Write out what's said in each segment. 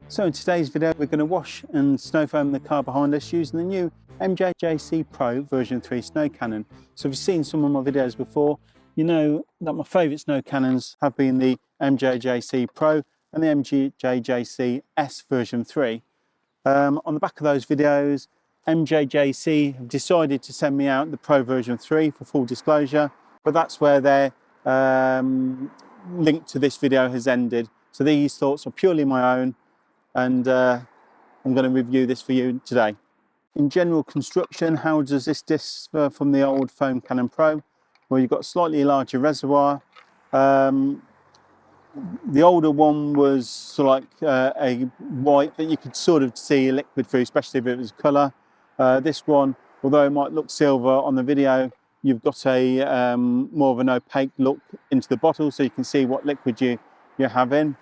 So in today's video we're going to wash and snow foam the car behind us using the new MJJC Pro version 3 snow cannon. So if you've seen some of my videos before, you know that my favourite snow cannons have been the MJJC Pro and the MJJC S version 3. On the back of those videos, MJJC have decided to send me out the Pro version 3 for full disclosure, but that's where their link to this video has ended. So these thoughts are purely my own, and I'm going to review this for you today. In general construction, how does this differ from the old foam cannon Pro? Well, you've got a slightly larger reservoir. The older one was sort of like a white that you could sort of see liquid through, especially if it was colour. This one, although it might look silver on the video, you've got a more of an opaque look into the bottle, so you can see what liquid you have in.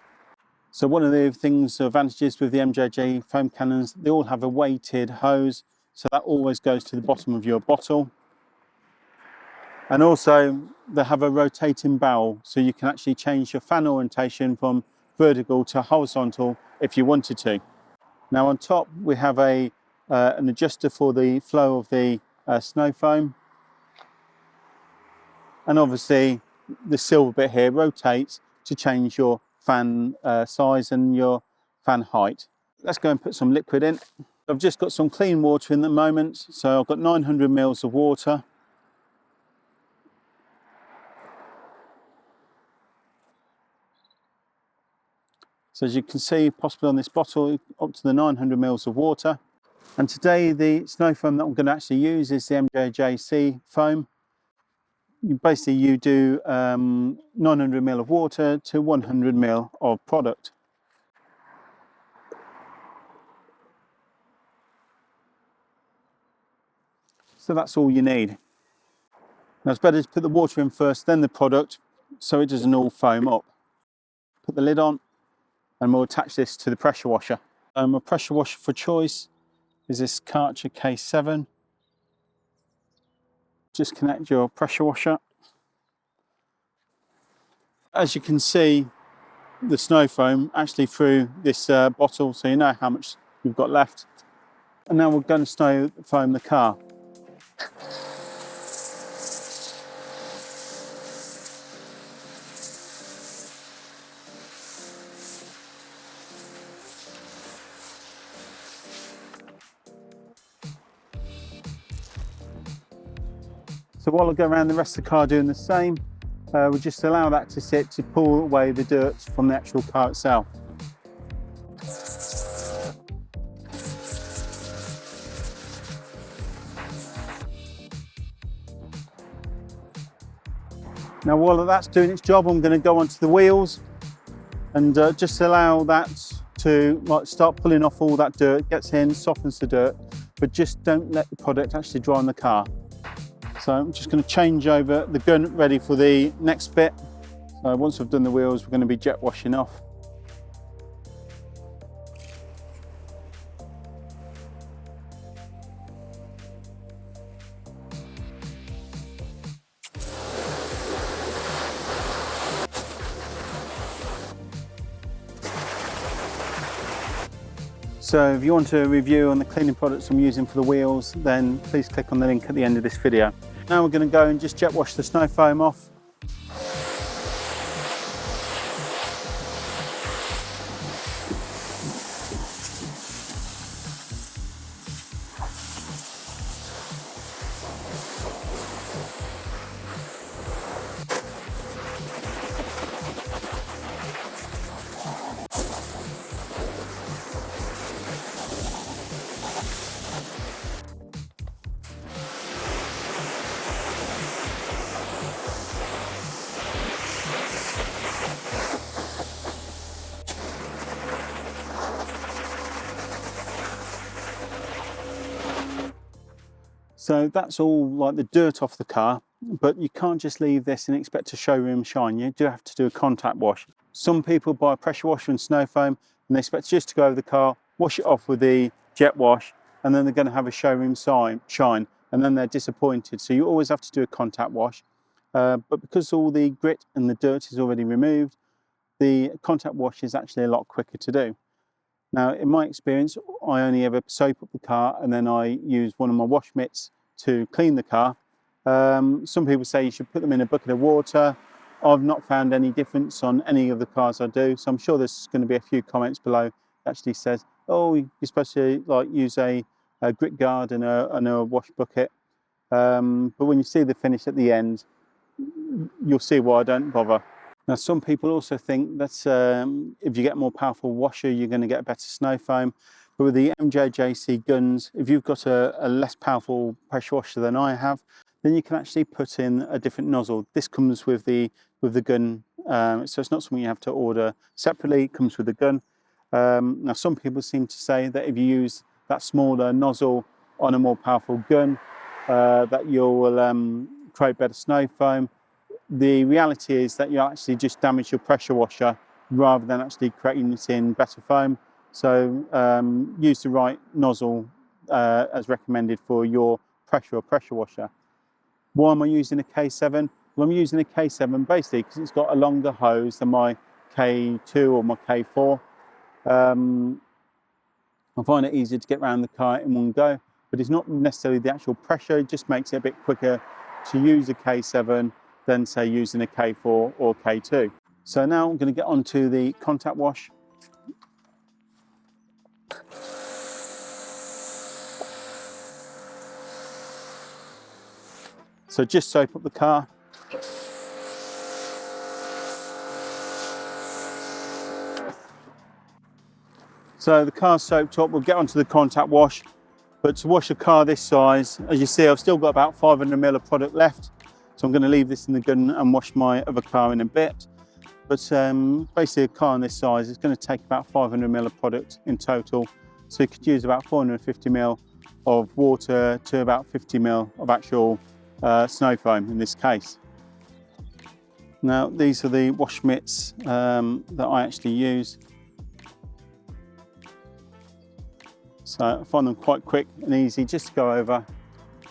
So one of the advantages with the MJJ foam cannons, they all have a weighted hose, so that always goes to the bottom of your bottle. And also they have a rotating barrel, so you can actually change your fan orientation from vertical to horizontal if you wanted to. Now on top we have an adjuster for the flow of the snow foam. And obviously the silver bit here rotates to change your fan size and your fan height. Let's go and put some liquid in. I've just got some clean water in the moment, so I've got 900 mils of water. So as you can see, possibly on this bottle, up to the 900 mils of water. And today the snow foam that I'm going to actually use is the MJJC foam. You do 900 ml of water to 100 ml of product. So that's all you need. Now it's better to put the water in first, then the product, so it doesn't all foam up. Put the lid on and we'll attach this to the pressure washer. My pressure washer for choice is this Karcher K7. Just connect your pressure washer. As you can see, the snow foam actually through this bottle, so you know how much you've got left. And now we're going to snow foam the car. So while I go around the rest of the car doing the same, we'll just allow that to sit to pull away the dirt from the actual car itself. Now while that's doing its job, I'm going to go onto the wheels and just allow that to start pulling off all that dirt, gets in, softens the dirt, but just don't let the product actually dry on the car. So I'm just going to change over the gun ready for the next bit. So once I've done the wheels, we're going to be jet washing off. So if you want a review on the cleaning products I'm using for the wheels, then please click on the link at the end of this video. Now we're going to go and just jet wash the snow foam off. So that's all like the dirt off the car, but you can't just leave this and expect a showroom shine. You do have to do a contact wash. Some people buy a pressure washer and snow foam and they expect just to go over the car, wash it off with the jet wash, and then they're going to have a showroom shine, and then they're disappointed. So you always have to do a contact wash. But because all the grit and the dirt is already removed, the contact wash is actually a lot quicker to do. Now, in my experience, I only ever soap up the car and then I use one of my wash mitts to clean the car. Some people say you should put them in a bucket of water. I've not found any difference on any of the cars I do, so I'm sure there's going to be a few comments below that actually says, oh, you're supposed to like use a grit guard and a wash bucket. But when you see the finish at the end, you'll see why I don't bother. Now, some people also think that if you get a more powerful washer, you're going to get a better snow foam. But with the MJJC guns, if you've got a less powerful pressure washer than I have, then you can actually put in a different nozzle. This comes with the gun, so it's not something you have to order separately. It comes with the gun. Now, some people seem to say that if you use that smaller nozzle on a more powerful gun, that you'll create better snow foam. The reality is that you actually just damage your pressure washer rather than actually creating it in better foam. So use the right nozzle as recommended for your pressure washer. Why am I using a K7? Well, I'm using a K7 basically because it's got a longer hose than my K2 or my K4. I find it easier to get around the car in one go, but it's not necessarily the actual pressure. It just makes it a bit quicker to use a K7 than say using a K4 or K2. So now I'm going to get onto the contact wash. So just soap up the car. So the car's soaked up, we'll get onto the contact wash. But to wash a car this size, as you see, I've still got about 500 ml of product left. So I'm going to leave this in the gun and wash my other car in a bit. But basically a car in this size is going to take about 500 ml of product in total. So you could use about 450 ml of water to about 50 ml of actual snow foam in this case. Now these are the wash mitts that I actually use. So I find them quite quick and easy just to go over.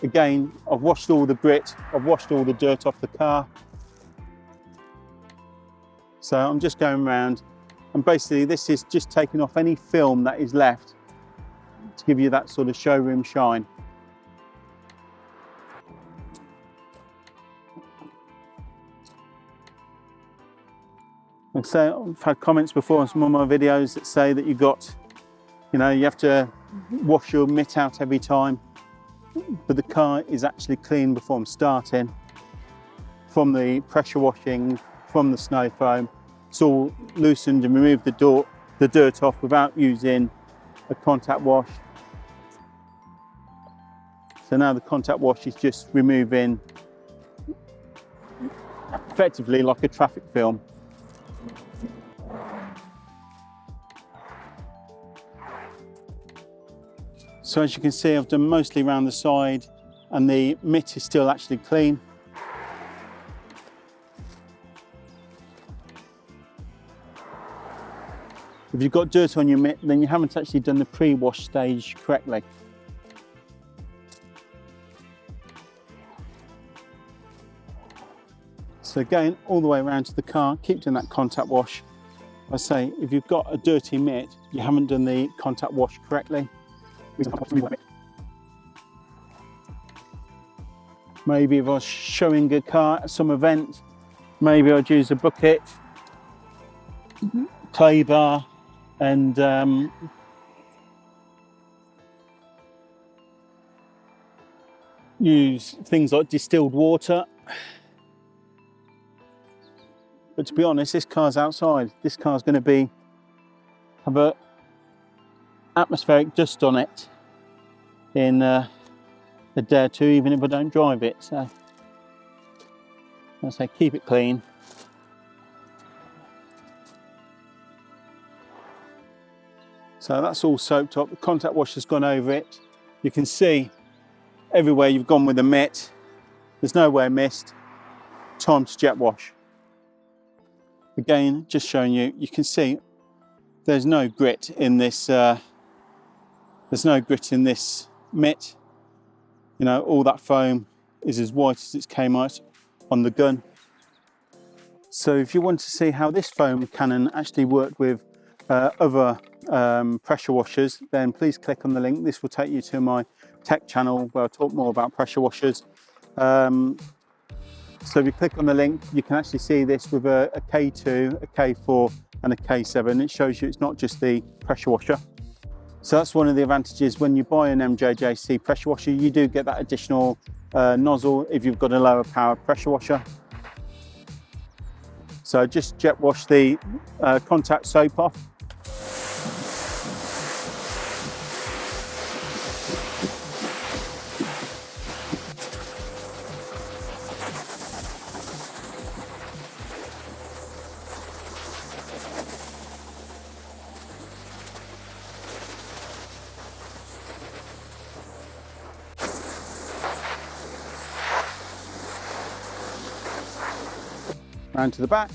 Again, I've washed all the grit, I've washed all the dirt off the car. So I'm just going around and basically this is just taking off any film that is left to give you that sort of showroom shine. So I've had comments before on some of my videos that say that you have to wash your mitt out every time. But the car is actually clean before I'm starting. From the pressure washing, from the snow foam, it's all loosened and removed the dirt off without using a contact wash. So now the contact wash is just removing effectively like a traffic film. So as you can see, I've done mostly around the side and the mitt is still actually clean. If you've got dirt on your mitt, then you haven't actually done the pre-wash stage correctly. So again, all the way around to the car, keep doing that contact wash. I say, if you've got a dirty mitt, you haven't done the contact wash correctly. Maybe if I was showing a car at some event, maybe I'd use a bucket, clay bar, and use things like distilled water. But to be honest, this car's outside. This car's going to have a atmospheric dust on it in a day or two, even if I don't drive it. So I say keep it clean. So that's all soaked up. The contact wash has gone over it. You can see everywhere you've gone with the mitt. There's nowhere missed. Time to jet wash. Again, just showing you, you can see there's no grit in this. There's no grit in this mitt. You know, all that foam is as white as it came out on the gun. So if you want to see how this foam cannon actually worked with other pressure washers, then please click on the link. This will take you to my tech channel where I talk more about pressure washers. So if you click on the link, you can actually see this with a K2, a K4 and a K7. It shows you it's not just the pressure washer. So that's one of the advantages when you buy an MJJC pressure washer. You do get that additional nozzle if you've got a lower power pressure washer. So just jet wash the contact soap off. Round to the back.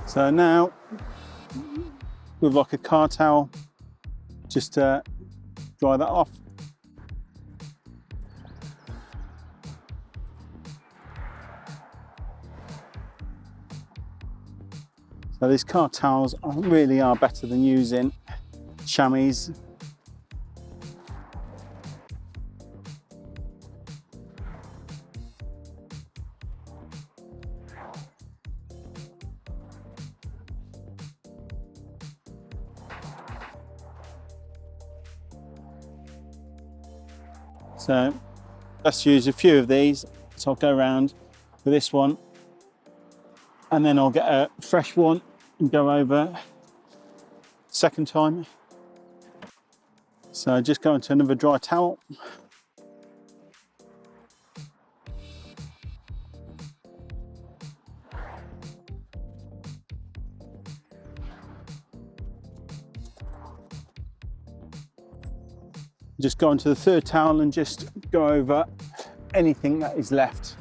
So now, with like a car towel, just dry that off. So these car towels really are better than using chamois. So let's use a few of these. So I'll go around with this one, and then I'll get a fresh one and go over second time. So just go into another dry towel. Just go into the third towel and just go over anything that is left.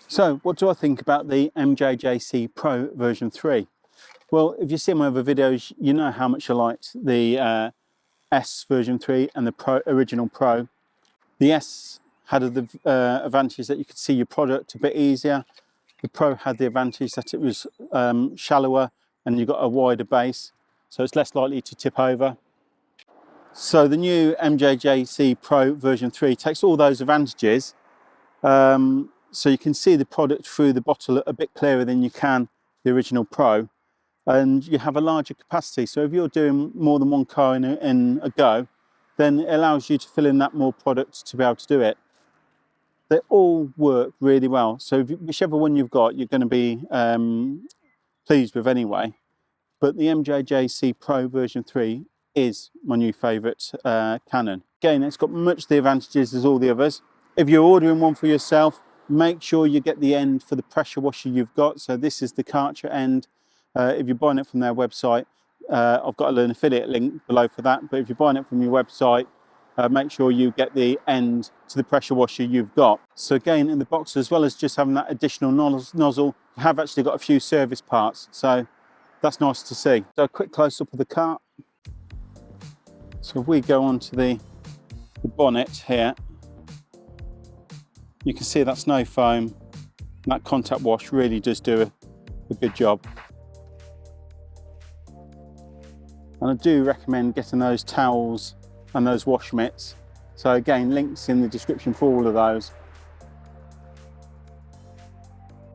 So what do I think about the MJJC Pro version 3? Well, if you've seen my other videos, you know how much I liked the S version 3 and the original Pro. The S had the advantage that you could see your product a bit easier. The Pro had the advantage that it was shallower and you've got a wider base, so it's less likely to tip over. So the new MJJC Pro version 3 takes all those advantages. So you can see the product through the bottle a bit clearer than you can the original Pro, and you have a larger capacity. So if you're doing more than one car in a go, then it allows you to fill in that more product to be able to do it. They all work really well. So whichever one you've got, you're going to be pleased with anyway. But the MJJC Pro version 3 is my new favourite Canon. Again, it's got much the advantages as all the others. If you're ordering one for yourself, make sure you get the end for the pressure washer you've got. So this is the Karcher end. If you're buying it from their website, I've got an affiliate link below for that. But if you're buying it from your website, make sure you get the end to the pressure washer you've got. So again, in the box, as well as just having that additional nozzle, you have actually got a few service parts. So that's nice to see. So a quick close up of the cart. So if we go on to the bonnet here, you can see that snow foam and that contact wash really does do a good job. And I do recommend getting those towels and those wash mitts. So again, links in the description for all of those.